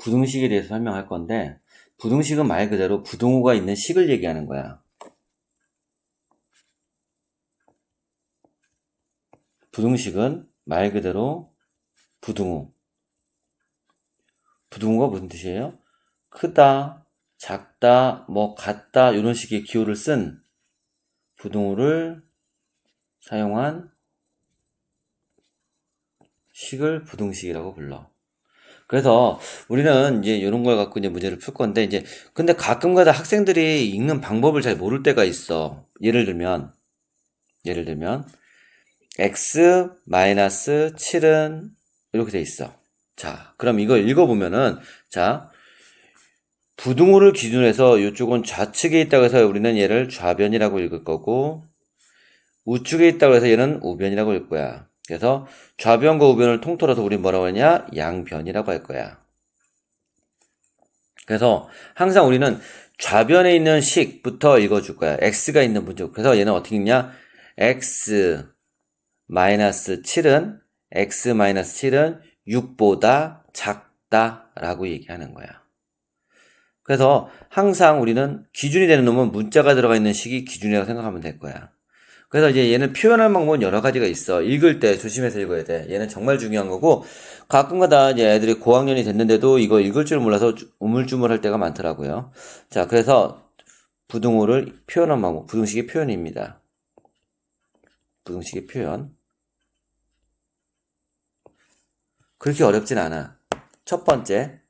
부등식에 대해서 설명할 건데, 부등식은 말 그대로 부등호가 있는 식을 얘기하는 거야. 부등식은 말 그대로 부등호. 부등호가 무슨 뜻이에요? 크다, 작다, 뭐 같다 이런 식의 기호를 쓴 부등호를 사용한 식을 부등식이라고 불러. 그래서 우리는 이제 이런 걸 갖고 이제 문제를 풀 건데, 이제 근데 가끔가다 학생들이 읽는 방법을 잘 모를 때가 있어. 예를 들면 x-7은 이렇게 돼 있어. 자, 그럼 이걸 읽어보면은, 자, 부등호를 기준으로 해서 이쪽은 좌측에 있다고 해서 우리는 얘를 좌변이라고 읽을 거고, 우측에 있다고 해서 얘는 우변이라고 읽을 거야. 그래서 좌변과 우변을 통틀어서 우리 뭐라고 하냐? 양변이라고 할 거야. 그래서 항상 우리는 좌변에 있는 식부터 읽어줄 거야. x가 있는 문제. 그래서 얘는 어떻게 읽냐? x-7은 6보다 작다라고 얘기하는 거야. 그래서 항상 우리는 기준이 되는 놈은 문자가 들어가 있는 식이 기준이라고 생각하면 될 거야. 그래서 이제 얘는 표현할 방법은 여러 가지가 있어. 읽을 때 조심해서 읽어야 돼. 얘는 정말 중요한 거고, 가끔가다 이제 애들이 고학년이 됐는데도 이거 읽을 줄 몰라서 우물쭈물할 때가 많더라고요. 자, 그래서 부등호를 표현한 방법, 부등식의 표현입니다. 부등식의 표현. 그렇게 어렵진 않아. 첫 번째.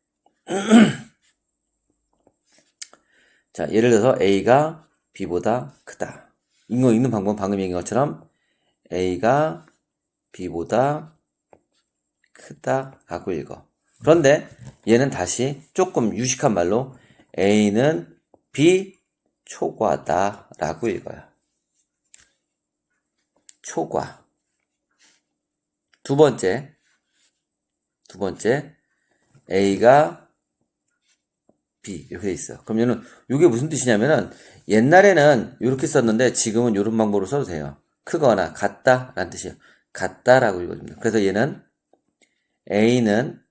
자, 예를 들어서 A가 B보다 크다. 이거 읽는 방법은 방금 얘기한 것처럼 A가 B보다 크다라고 읽어. 그런데 얘는 다시 조금 유식한 말로 A는 B 초과다라고 읽어요. 초과. 두 번째 A가 B 이렇게 돼 있어. 그럼 얘는 이게 무슨 뜻이냐면은 옛날에는 이렇게 썼는데 지금은 이런 방법으로 써도 돼요. 크거나 같다라는 뜻이에요. 같다라고 읽어줍니다. 그래서 얘는 A는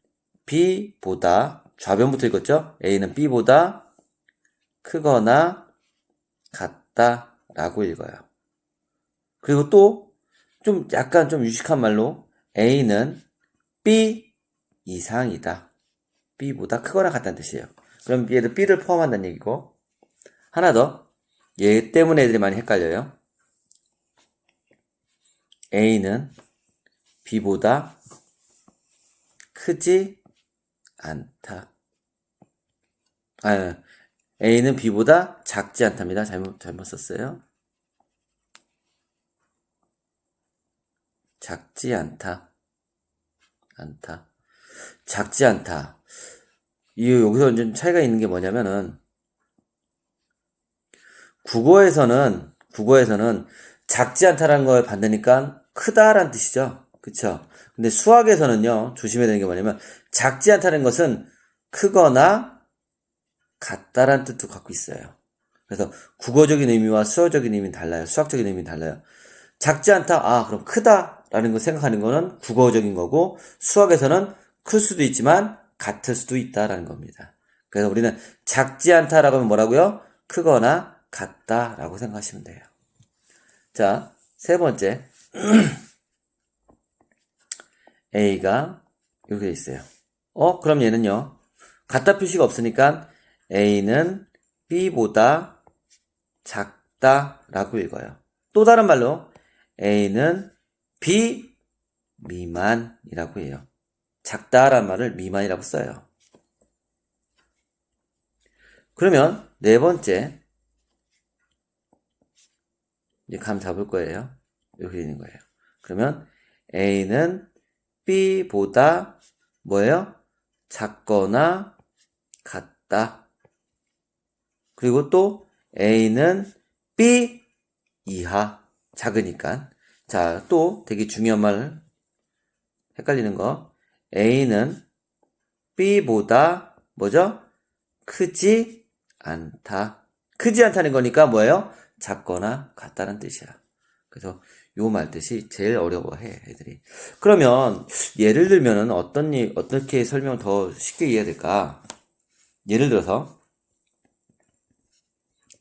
B보다 좌변부터 읽었죠? A는 B보다 크거나 같다라고 읽어요. 그리고 또 좀 약간 좀 유식한 말로 A는 B 이상이다. B보다 크거나 같다는 뜻이에요. 그럼 얘도 B를 포함한다는 얘기고, 하나 더. 얘 때문에 애들이 많이 헷갈려요. A는 B보다 크지 않다. A는 B보다 작지 않답니다. 잘못 썼어요. 작지 않다. 작지 않다. 여기서 좀 차이가 있는 게 뭐냐면은, 국어에서는 작지 않다라는 걸 받으니까 크다라는 뜻이죠. 그쵸? 근데 수학에서는요, 조심해야 되는 게 뭐냐면, 작지 않다는 것은 크거나 같다라는 뜻도 갖고 있어요. 그래서 국어적인 의미와 수어적인 의미는 달라요. 수학적인 의미는 달라요. 작지 않다, 그럼 크다라는 걸 생각하는 거는 국어적인 거고, 수학에서는 클 수도 있지만 같을 수도 있다라는 겁니다. 그래서 우리는 작지 않다라고 하면 뭐라고요? 크거나 같다라고 생각하시면 돼요. 자, 세 번째. A가 이렇게 돼 있어요. 그럼 얘는요. 같다 표시가 없으니까 A는 B보다 작다라고 읽어요. 또 다른 말로 A는 B 미만이라고 해요. 작다란 말을 미만이라고 써요. 그러면 네 번째. 이제 감 잡을 거예요. 이렇게 되는 거예요. 그러면 A는 B보다 뭐예요? 작거나 같다. 그리고 또 A는 B 이하. 작으니까. 자, 또 되게 중요한 말 헷갈리는 거. A는 B보다 뭐죠? 크지 않다. 크지 않다는 거니까 뭐예요? 작거나 같다는 뜻이야. 그래서 요 말 뜻이 제일 어려워해, 애들이. 그러면, 예를 들면은 어떻게 설명을 더 쉽게 이해해야 될까? 예를 들어서,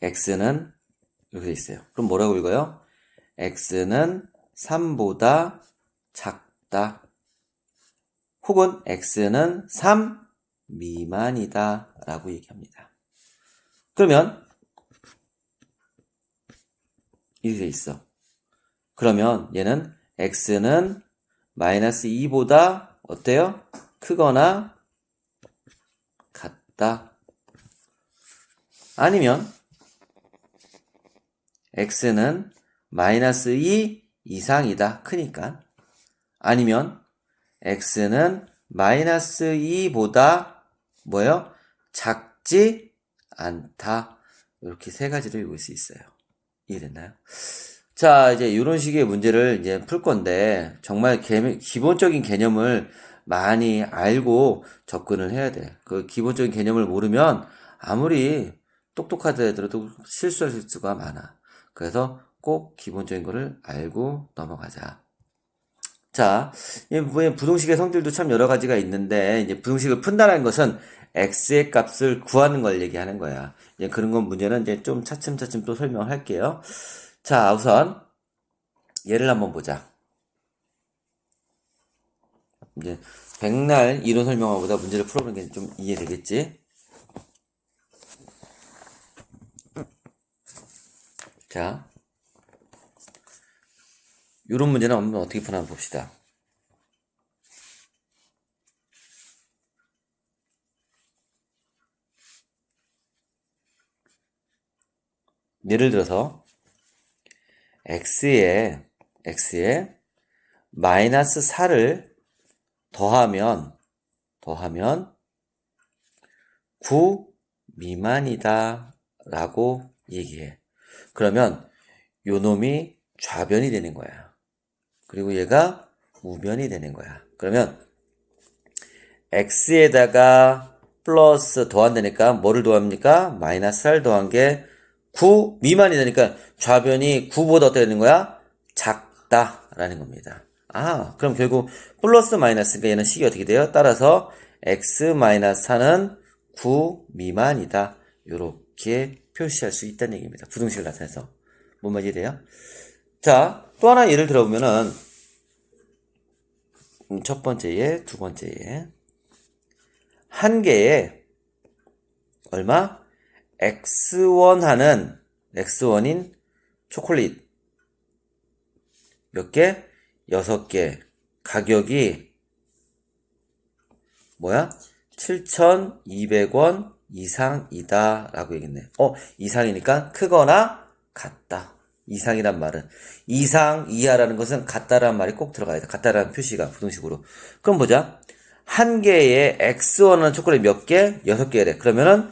x는 이렇게 돼 있어요. 그럼 뭐라고 읽어요? x는 3보다 작다. 혹은 x는 3 미만이다. 라고 얘기합니다. 그러면, 이렇게 돼 있어. 그러면 얘는 x는 마이너스 2보다 어때요? 크거나 같다. 아니면 x는 마이너스 2 이상이다. 크니까. 아니면 x는 마이너스 2보다 뭐예요? 작지 않다. 이렇게 세 가지로 읽을 수 있어요. 이해됐나요? 자, 이제 이런 식의 문제를 이제 풀 건데, 정말 기본적인 개념을 많이 알고 접근을 해야 돼. 그 기본적인 개념을 모르면 아무리 똑똑하더라도 실수할 수가 많아. 그래서 꼭 기본적인 거를 알고 넘어가자. 자, 부등식의 성질도 참 여러 가지가 있는데, 이제 부등식을 푼다는 것은 x의 값을 구하는 걸 얘기하는 거야. 이제 그런 건 문제는 이제 좀 차츰차츰 또 설명을 할게요. 자, 우선 예를 한번 보자. 이제 백날 이론 설명하고보다 문제를 풀어보는 게 좀 이해되겠지? 자, 이런 문제는 한번 어떻게 푸나 봅시다. 예를 들어서 x에 마이너스 4를 더하면 9 미만이다 라고 얘기해. 그러면 요 놈이 좌변이 되는 거야. 그리고 얘가 우변이 되는 거야. 그러면 x에다가 플러스 더한다니까 뭐를 더합니까? 마이너스 4를 더한 게 9 미만이 되니까 좌변이 9보다 어떻게 되는 거야? 작다라는 겁니다. 아, 그럼 결국 플러스 마이너스니까 얘는 식이 어떻게 돼요? 따라서 x 마이너스 4는 9 미만이다. 요렇게 표시할 수 있다는 얘기입니다. 부등식을 나타내서. 뭔 말이 돼요? 자, 또 하나 예를 들어보면은 첫 번째 예, 두 번째 예. 한 개에 얼마? X1 하는 X1인 초콜릿 몇 개? 6개. 가격이 뭐야? 7,200원 이상이다 라고 얘기했네. 이상이니까 크거나 같다. 이상이란 말은 이상, 이하라는 것은 같다라는 말이 꼭 들어가야 돼. 같다라는 표시가 부등식으로. 그럼 보자. 한 개에 X1은 초콜릿 몇 개? 6개래. 그러면은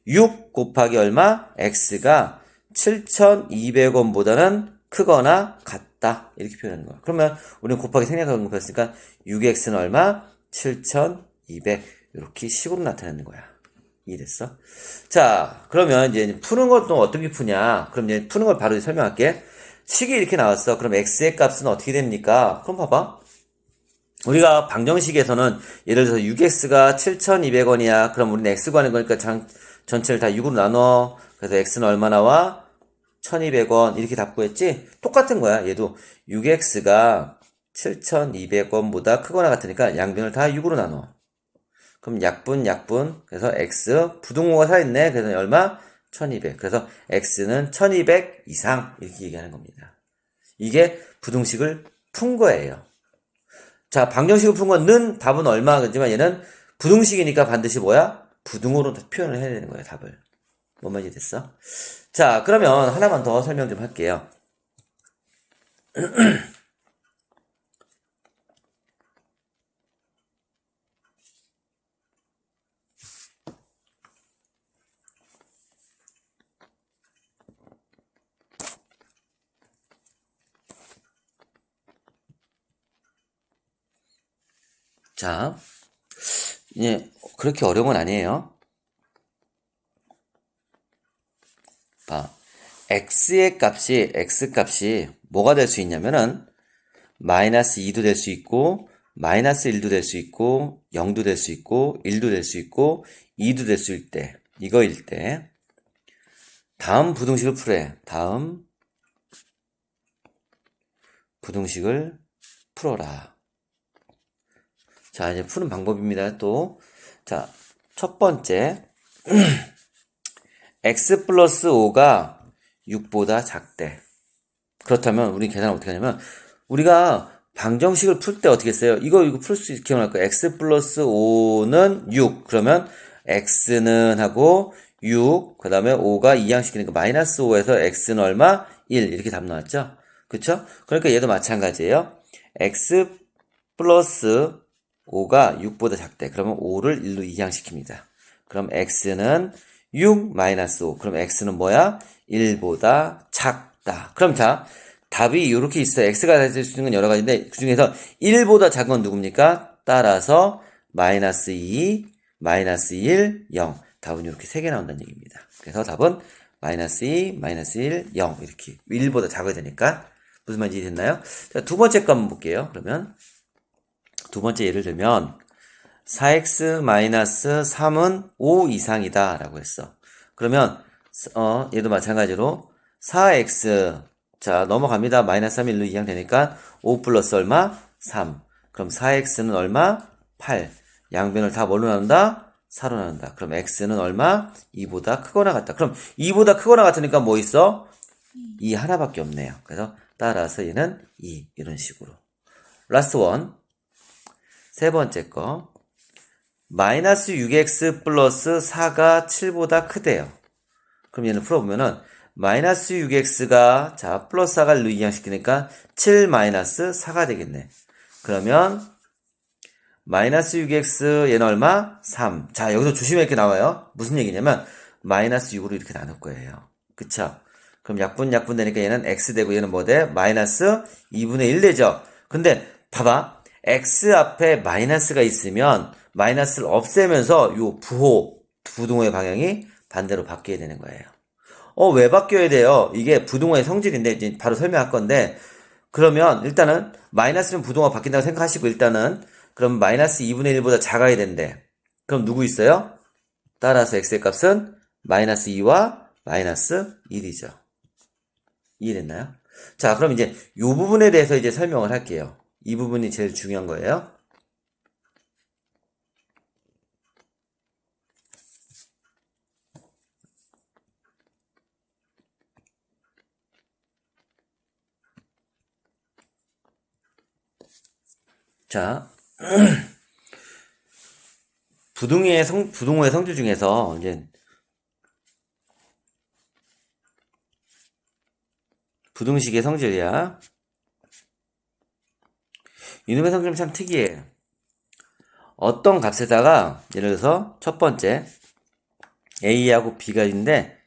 6 곱하기 얼마? X가 7,200원보다는 크거나 같다. 이렇게 표현하는 거야. 그러면 우리는 곱하기 생략하는 거 배웠으니까 6X는 얼마? 7,200. 이렇게 식으로 나타내는 거야. 이해됐어? 자, 그러면 이제 푸는 것도 어떻게 푸냐? 그럼 이제 푸는 걸 바로 설명할게. 식이 이렇게 나왔어. 그럼 X의 값은 어떻게 됩니까? 그럼 봐봐. 우리가 방정식에서는 예를 들어서 6x가 7,200원이야. 그럼 우리는 x 구하는 거니까 전체를 다 6으로 나눠. 그래서 x는 얼마 나와? 1,200원. 이렇게 답 구했지? 똑같은 거야. 얘도 6x가 7,200원보다 크거나 같으니까 양변을 다 6으로 나눠. 그럼 약분. 그래서 x 부등호가 살아있네. 그래서 얼마? 1,200. 그래서 x는 1,200 이상. 이렇게 얘기하는 겁니다. 이게 부등식을 푼 거예요. 자, 방정식을 푼 건 는 답은 얼마겠지만 얘는 부등식이니까 반드시 뭐야? 부등호로 표현을 해야 되는 거예요, 답을. 뭔 말인지 됐어? 자, 그러면 하나만 더 설명 좀 할게요. 자, 이제 그렇게 어려운 건 아니에요. 봐. x 값이 뭐가 될 수 있냐면은 마이너스 2도 될 수 있고 마이너스 1도 될 수 있고 0도 될 수 있고 1도 될 수 있고 2도 될 수 있을 때 이거일 때 다음 부등식을 풀어야 다음 부등식을 풀어라. 자, 이제 푸는 방법입니다. 또 자, 첫 번째 x 플러스 5가 6보다 작대. 그렇다면 우리 계산을 어떻게 하냐면 우리가 방정식을 풀 때 어떻게 했어요? 이거 풀 수 있게 기억날 거예요. x 플러스 5는 6. 그러면 x는 하고 6, 그 다음에 5가 이항시키니까 마이너스 5에서 x는 얼마? 1. 이렇게 답 나왔죠? 그쵸? 그러니까 얘도 마찬가지예요. x 플러스 5가 6보다 작대. 그러면 5를 1로 이항시킵니다. 그럼 x는 6 마이너스 5. 그럼 x는 뭐야? 1보다 작다. 그럼 자, 답이 이렇게 있어요. x가 될 수 있는 건 여러 가지인데 그 중에서 1보다 작은 건 누굽니까? 따라서 마이너스 2, 마이너스 1, 0. 답은 이렇게 3개 나온다는 얘기입니다. 그래서 답은 마이너스 2, 마이너스 1, 0 이렇게 1보다 작아야 되니까 무슨 말인지 이해됐나요? 자, 두 번째 거 한번 볼게요. 그러면 두 번째 예를 들면 4x-3은 5 이상이다 라고 했어. 그러면 얘도 마찬가지로 4x 자 넘어갑니다. 마이너스 3 1로 이항되니까 5 플러스 얼마? 3. 그럼 4x는 얼마? 8. 양변을 다 뭘로 나눈다? 4로 나눈다. 그럼 x는 얼마? 2보다 크거나 같다. 그럼 2보다 크거나 같으니까 뭐 있어? 2 하나밖에 없네요. 그래서 따라서 얘는 2 이런 식으로. 라스트 원. 세 번째 거. 마이너스 6x 플러스 4가 7보다 크대요. 그럼 얘는 풀어보면은 마이너스 6x가 자 플러스 4가 1로 이항시키니까 7 마이너스 4가 되겠네. 그러면 마이너스 6x 얘는 얼마? 3. 자 여기서 조심해 이렇게 나와요. 무슨 얘기냐면 마이너스 6으로 이렇게 나눌 거예요. 그쵸? 그럼 약분 되니까 얘는 x 되고 얘는 뭐 돼? 마이너스 2분의 1 되죠. 근데 봐봐. x 앞에 마이너스가 있으면 마이너스를 없애면서 요 부등호의 방향이 반대로 바뀌어야 되는 거예요. 왜 바뀌어야 돼요? 이게 부등호의 성질인데 이제 바로 설명할 건데 그러면 일단은 마이너스는 부등호가 바뀐다고 생각하시고 일단은 그럼 마이너스 2분의 1보다 작아야 된대. 그럼 누구 있어요? 따라서 x의 값은 마이너스 2와 마이너스 1이죠. 이해됐나요? 자, 그럼 이제 이 부분에 대해서 이제 설명을 할게요. 이 부분이 제일 중요한 거예요. 자, 부등호의 성질 중에서 이제 부등식의 성질이야. 이놈의 성질은 참 특이해. 어떤 값에다가 예를 들어서 첫 번째 A하고 B가 있는데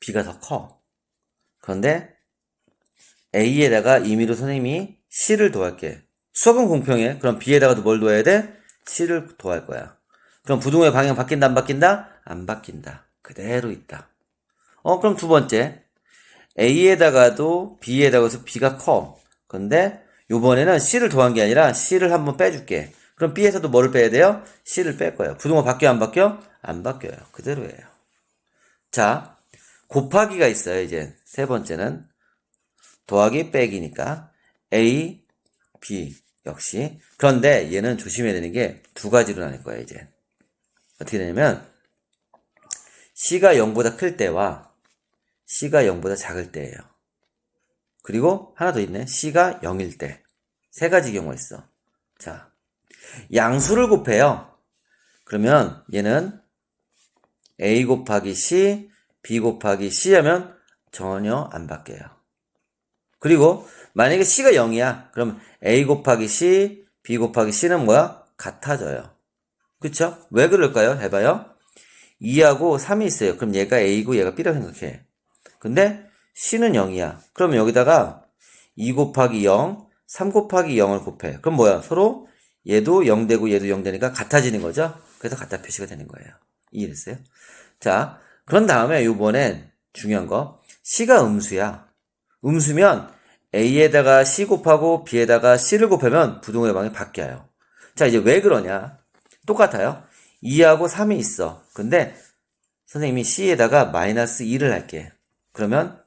B가 더 커. 그런데 A에다가 임의로 선생님이 C를 더할게. 수학은 공평해. 그럼 B에다가도 뭘 더해야 돼? C를 더할 거야. 그럼 부등호의 방향 바뀐다 안 바뀐다? 안 바뀐다. 그대로 있다. 그럼 두 번째 A에다가도 B에다가도 B가 커. 근데 요번에는 C를 더한 게 아니라 C를 한번 빼줄게. 그럼 B에서도 뭐를 빼야 돼요? C를 뺄 거예요. 부등호 바뀌어 안 바뀌어? 안 바뀌어요. 그대로예요. 자, 곱하기가 있어요. 이제 세 번째는 더하기 빼기니까 A, B 역시. 그런데 얘는 조심해야 되는 게 두 가지로 나눌 거예요. 이제 어떻게 되냐면 C가 0보다 클 때와 C가 0보다 작을 때예요. 그리고 하나 더 있네. C가 0일 때. 세 가지 경우가 있어. 자, 양수를 곱해요. 그러면 얘는 A 곱하기 C, B 곱하기 C 하면 전혀 안 바뀌어요. 그리고 만약에 C가 0이야. 그럼 A 곱하기 C, B 곱하기 C는 뭐야? 같아져요. 그쵸? 왜 그럴까요? 해봐요. 2하고 3이 있어요. 그럼 얘가 A고 얘가 B라고 생각해. 근데 C는 0이야. 그럼 여기다가 2 곱하기 0, 3 곱하기 0을 곱해. 그럼 뭐야? 서로 얘도 0 되고 얘도 0 되니까 같아지는 거죠? 그래서 같다 표시가 되는 거예요. 이해됐어요? 자, 그런 다음에 요번엔 중요한 거. C가 음수야. 음수면 A에다가 C 곱하고 B에다가 C를 곱하면 부동의 방이 바뀌어요. 자, 이제 왜 그러냐? 똑같아요. 2하고 3이 있어. 근데 선생님이 C에다가 마이너스 2를 할게. 그러면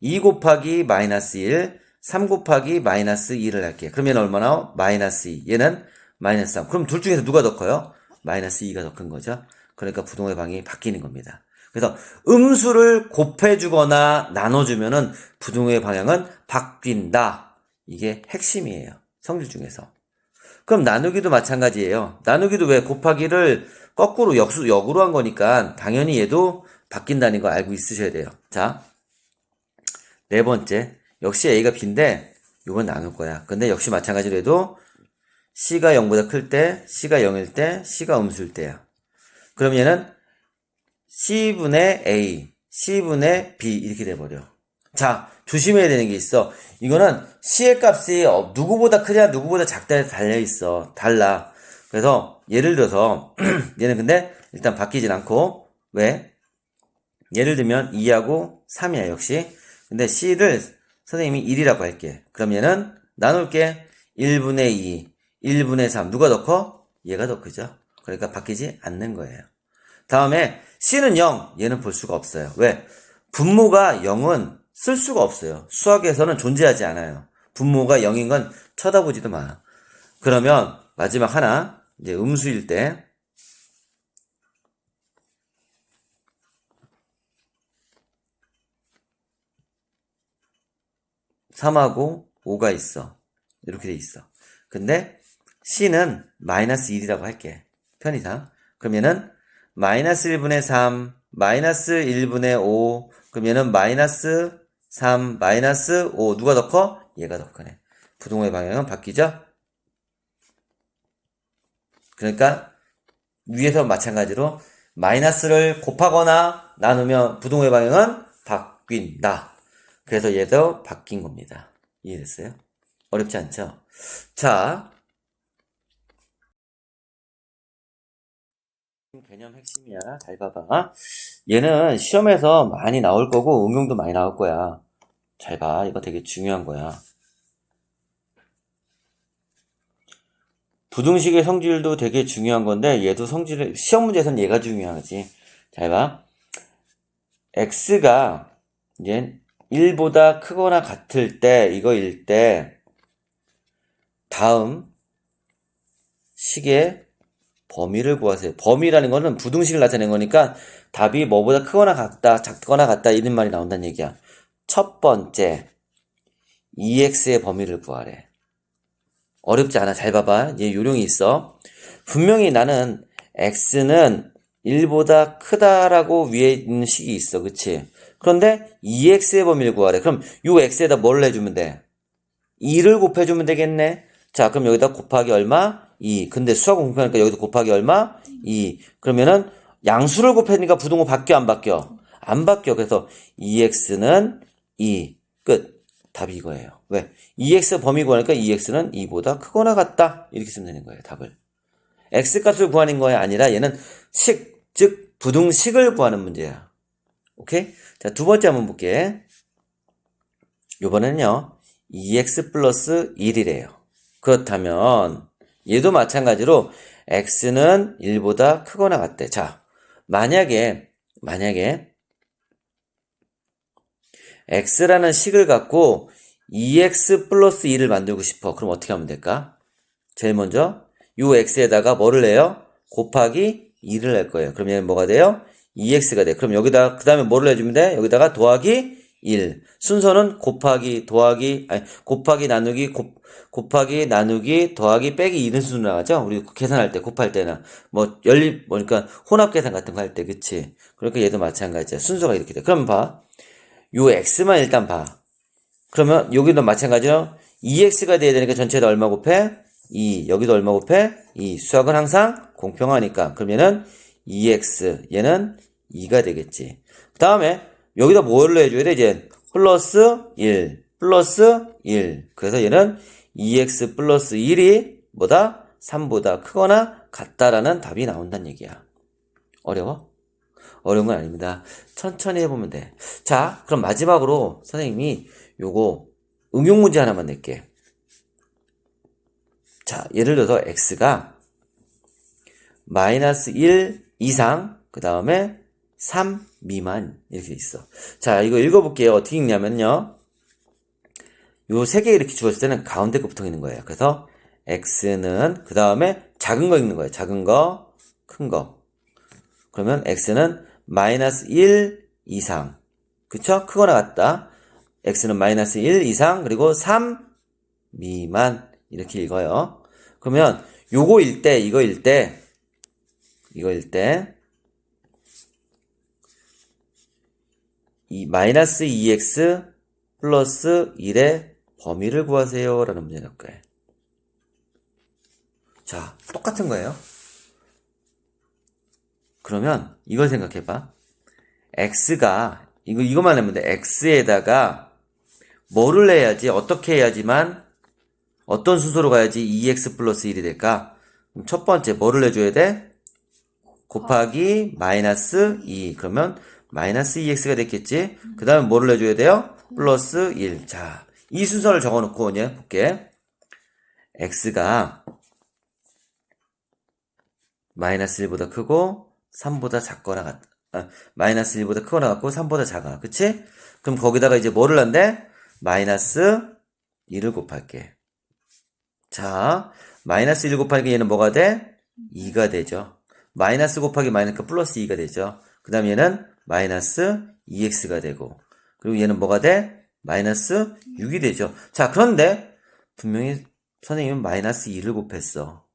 2 곱하기 마이너스 1, 3 곱하기 마이너스 2를 할게. 그러면 얼마나? 마이너스 2. 얘는 마이너스 3. 그럼 둘 중에서 누가 더 커요? 마이너스 2가 더 큰 거죠. 그러니까 부동의 방이 바뀌는 겁니다. 그래서 음수를 곱해주거나 나눠주면은 부동의 방향은 바뀐다. 이게 핵심이에요. 성질 중에서. 그럼 나누기도 마찬가지예요. 나누기도 왜 곱하기를 거꾸로 역으로 한 거니까 당연히 얘도 바뀐다는 거 알고 있으셔야 돼요. 자, 네 번째. 역시 A가 B인데 이건 나눌 거야. 근데 역시 마찬가지로 해도 C가 0보다 클 때, C가 0일 때, C가 음수일 때야. 그럼 얘는 C분의 A, C분의 B 이렇게 돼버려. 자, 조심해야 되는 게 있어. 이거는 C의 값이 누구보다 크냐 누구보다 작다에 달려있어. 달라. 그래서 예를 들어서 얘는 근데 일단 바뀌진 않고 왜? 예를 들면 2하고 3이야 역시. 근데 C를 선생님이 1이라고 할게. 그럼 얘는 나눌게. 1분의 2, 1분의 3 누가 더 커? 얘가 더 크죠. 그러니까 바뀌지 않는 거예요. 다음에 C는 0, 얘는 볼 수가 없어요. 왜? 분모가 0은 쓸 수가 없어요. 수학에서는 존재하지 않아요. 분모가 0인 건 쳐다보지도 마. 그러면 마지막 하나, 이제 음수일 때 3하고 5가 있어. 이렇게 돼 있어. 근데 C는 마이너스 1이라고 할게. 편의상. 그러면은 마이너스 1분의 3, 마이너스 1분의 5, 그럼 얘는 마이너스 3, 마이너스 5. 누가 더 커? 얘가 더 크네. 부동의 방향은 바뀌죠? 그러니까 위에서 마찬가지로 마이너스를 곱하거나 나누면 부동의 방향은 바뀐다. 그래서 얘도 바뀐 겁니다. 이해됐어요? 어렵지 않죠? 자, 개념 핵심이야. 잘 봐봐. 얘는 시험에서 많이 나올 거고 응용도 많이 나올 거야. 잘 봐. 이거 되게 중요한 거야. 부등식의 성질도 되게 중요한 건데 얘도 성질을 시험 문제에서는 얘가 중요하지. 잘 봐. x가 이제 1보다 크거나 같을 때 이거일 때 다음 식의 범위를 구하세요. 범위라는 거는 부등식을 나타낸 거니까 답이 뭐보다 크거나 같다, 작거나 같다 이런 말이 나온다는 얘기야. 첫 번째 2x의 범위를 구하래. 어렵지 않아. 잘 봐봐. 얘 요령이 있어. 분명히 나는 x는 1보다 크다라고 위에 있는 식이 있어. 그치? 그런데 2x의 범위를 구하래. 그럼 요 x에다 뭘 해주면 돼? 2를 곱해주면 되겠네. 자, 그럼 여기다 곱하기 얼마? 2. 근데 수학은 공평하니까 여기도 곱하기 얼마? 2. 그러면은 양수를 곱하니까 부등호 바뀌어 안 바뀌어? 안 바뀌어. 그래서 2x는 2. 끝. 답이 이거예요. 왜? 2x 범위 구하니까 2x는 2보다 크거나 같다. 이렇게 쓰면 되는 거예요. 답을. x값을 구하는 거야 아니라 얘는 식, 즉 부등식을 구하는 문제야. 오케이? 자, 두 번째 한번 볼게. 요번에는요. 2x 플러스 1이래요. 그렇다면 얘도 마찬가지로 x는 1보다 크거나 같대. 자, 만약에 x라는 식을 갖고 2x 플러스 2를 만들고 싶어. 그럼 어떻게 하면 될까? 제일 먼저 요 x에다가 뭐를 해요? 곱하기 2를 할 거예요. 그럼 얘는 뭐가 돼요? 2x가 돼. 그럼 여기다 그 다음에 뭐를 해주면 돼? 여기다가 더하기 1. 순서는 곱하기 나누기 더하기 빼기 2는 순으로 나가죠? 우리 계산할 때 곱할 때나 그러니까 혼합 계산 같은 거 할 때 그치? 그러니까 얘도 마찬가지야. 순서가 이렇게 돼. 그럼 봐. 요 x만 일단 봐. 그러면 여기도 마찬가지로 2x가 돼야 되니까 전체에다 얼마 곱해? 2. 여기도 얼마 곱해? 2. 수학은 항상 공평하니까. 그럼 얘는 2x, 얘는 2가 되겠지. 그 다음에 여기다 뭘로 해줘야 돼? 이제 플러스 1, 플러스 1. 그래서 얘는 2x 플러스 1이 뭐다? 3보다 크거나 같다라는 답이 나온다는 얘기야. 어려워? 어려운 건 아닙니다. 천천히 해보면 돼. 자, 그럼 마지막으로 선생님이 요거 응용 문제 하나만 낼게. 자, 예를 들어서 x가 마이너스 1 이상, 그 다음에 3 미만 이렇게 있어. 자, 이거 읽어볼게요. 어떻게 읽냐면요. 요 세 개 이렇게 주었을 때는 가운데 거 붙어 있는 거예요. 그래서 x는 그 다음에 작은 거 읽는 거예요. 작은 거, 큰 거. 그러면 x는 마이너스 1 이상. 그쵸? 크거나 같다. x는 마이너스 1 이상, 그리고 3 미만. 이렇게 읽어요. 그러면 요거 때, 이거일 때, 이 마이너스 2x 플러스 1의 범위를 구하세요. 라는 문제 나올 거예요. 자, 똑같은 거예요. 그러면 이걸 생각해봐. x가, 이거만 하면 돼. x에다가 뭐를 해야지, 어떻게 해야지만, 어떤 순서로 가야지 2x 플러스 1이 될까? 그럼 첫 번째, 뭐를 해줘야 돼? 곱하기 마이너스 2. 그러면 마이너스 2x가 됐겠지? 그 다음에 뭐를 해줘야 돼요? 플러스 1. 자, 이 순서를 적어놓고 이제 볼게. x가 마이너스 1보다 크고 3보다 작거나 같다. 마이너스 1보다 크거나 같고 3보다 작아. 그치? 그럼 거기다가 이제 뭐를 한대? 마이너스 1을 곱할게. 자, 마이너스 1 곱하기 얘는 뭐가 돼? 2가 되죠. 마이너스 곱하기 마이너스 플러스 2가 되죠. 그 다음 얘는 마이너스 2x가 되고, 그리고 얘는 뭐가 돼? 마이너스 6이 되죠. 자, 그런데 분명히 선생님은 마이너스 2를 곱했어.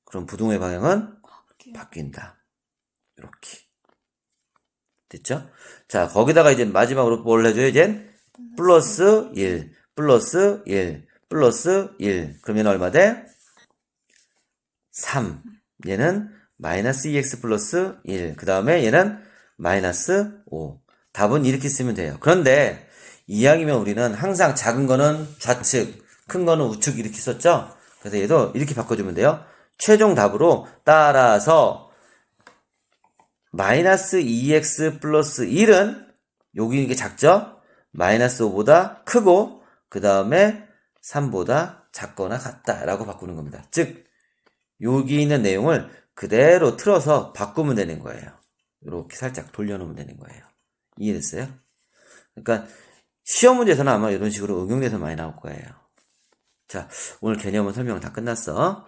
그럼 부동의 방향은 바뀐다. 이렇게. 됐죠? 자, 거기다가 이제 마지막으로 뭘 해줘요? 이제 플러스 1, 플러스 1, 플러스 1. 그럼 얘는 얼마 돼? 3. 얘는 마이너스 2x 플러스 1. 그 다음에 얘는 마이너스 5. 답은 이렇게 쓰면 돼요. 그런데 이왕이면 우리는 항상 작은 거는 좌측, 큰 거는 우측 이렇게 썼죠? 그래서 얘도 이렇게 바꿔주면 돼요. 최종 답으로 따라서 마이너스 2x 플러스 1은 여기 이게 작죠? 마이너스 5보다 크고 그 다음에 3보다 작거나 같다라고 바꾸는 겁니다. 즉 여기 있는 내용을 그대로 틀어서 바꾸면 되는 거예요. 이렇게 살짝 돌려놓으면 되는 거예요. 이해됐어요? 그러니까 시험 문제에서는 아마 이런 식으로 응용돼서 많이 나올 거예요. 자, 오늘 개념은 설명 다 끝났어.